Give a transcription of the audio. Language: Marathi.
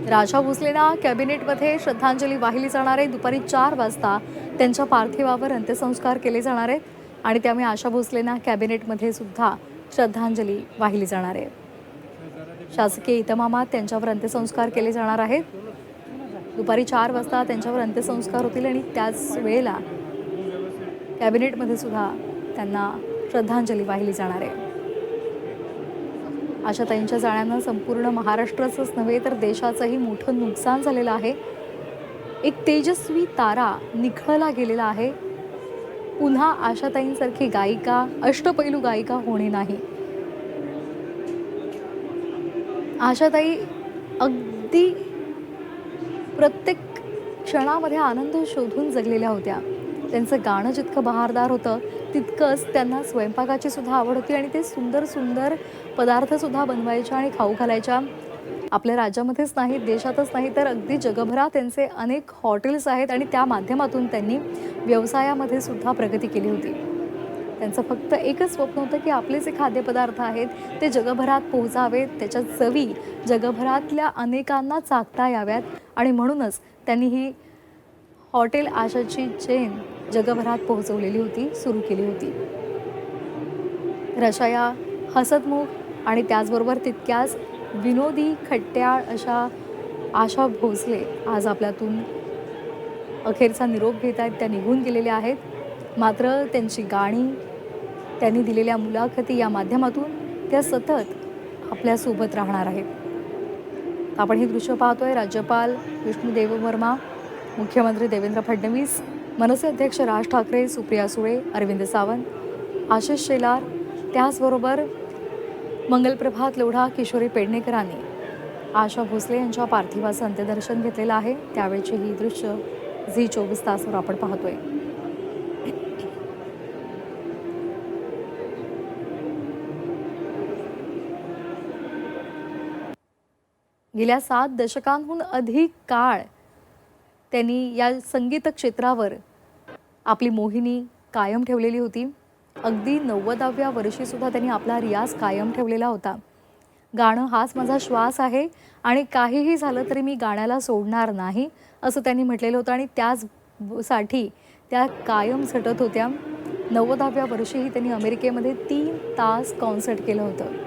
राजा भोसलेंना कॅबिनेटमध्ये श्रद्धांजली वाहिली जाणार आहे। दुपारी 4 वाजता त्यांच्या पार्थिवावर अंत्यसंस्कार केले जाणार आहेत आणि त्यामुळे आशा भोसलेंना कॅबिनेटमध्ये सुद्धा श्रद्धांजली वाहिली जाणार आहे। शासकीय इतमामात त्यांच्यावर अंत्यसंस्कार केले जाणार आहेत। दुपारी 4 वाजता त्यांच्यावर अंत्यसंस्कार होतील आणि त्याच वेळेला कॅबिनेटमध्ये सुद्धा त्यांना श्रद्धांजली वाहिली जाणार आहे। आशाताईंच्या जाण्यानं संपूर्ण महाराष्ट्राचंच नव्हे तर देशाचंही मोठं नुकसान झालेलं आहे। एक तेजस्वी तारा निखळला गेलेला आहे। पुन्हा आशाताईंसारखी गायिका, अष्टपैलू गायिका होणे नाही। आशाताई अगदी प्रत्येक क्षणामध्ये आनंद शोधून जगलेल्या होत्या। त्यांचं गाणं जितकं बहारदार होतं तितकंच त्यांना स्वयंपाकाची सुद्धा आवड होती आणि ते सुंदर सुंदर पदार्थ सुद्धा बनवायच्या आणि खाऊ घालायच्या। आपल्या राज्यामध्येच नाही, देशातच नाही तर अगदी जगभरात त्यांचे अनेक हॉटेल्स आहेत आणि त्या माध्यमातून त्यांनी व्यवसायामध्ये सुद्धा प्रगती केली होती। त्यांचं फक्त एकच स्वप्न होतं की आपले जे खाद्यपदार्थ आहेत ते जगभरात पोहोचावेत, त्याच्या चवी जगभरातल्या अनेकांना चाखता याव्यात आणि म्हणूनच त्यांनी ही हॉटेल आशाची चेन जगभरात पोहोचवलेली होती, सुरू केली होती। रशया हसतमुख आणि त्याचबरोबर तितक्याच विनोदी खट्याळ अशा आशा भोसले आज आपल्यातून अखेरचा निरोप घेत आहेत। त्या निघून गेलेल्या आहेत, मात्र त्यांची गाणी, त्यांनी दिलेल्या मुलाखती या माध्यमातून त्या सतत आपल्यासोबत राहणार आहेत। आपण ही दृश्य पाहतोय। राज्यपाल विष्णू देववर्मा, मुख्यमंत्री देवेंद्र फडणवीस, मनसे अध्यक्ष राज ठाकरे, सुप्रिया सुळे, अरविंद सावंत, आशिष शेलार, त्याचबरोबर मंगलप्रभात लोढा, किशोरी पेडणेकरांनी आशा भोसले यांच्या पार्थिवाचं अंत्यदर्शन घेतलेलं आहे। त्यावेळची ही दृश्य झी 24 तासवर आपण पाहतोय। गेल्या 7 दशकांहून अधिक काळ त्यांनी या संगीत क्षेत्रावर आपली मोहिनी कायम ठेवलेली होती। अगदी 90व्या वर्षी सुद्धा त्यांनी आपला रियाज कायम ठेवलेला होता। गाणं हाच माझा श्वास आहे आणि काहीही झालं तरी मी गाण्याला सोडणार नाही असं त्यांनी म्हटलेलं होतं आणि त्याचसाठी त्या कायम झटत होत्या। 90व्या वर्षीही त्यांनी अमेरिकेमध्ये 3 तास कॉन्सर्ट केलं होतं।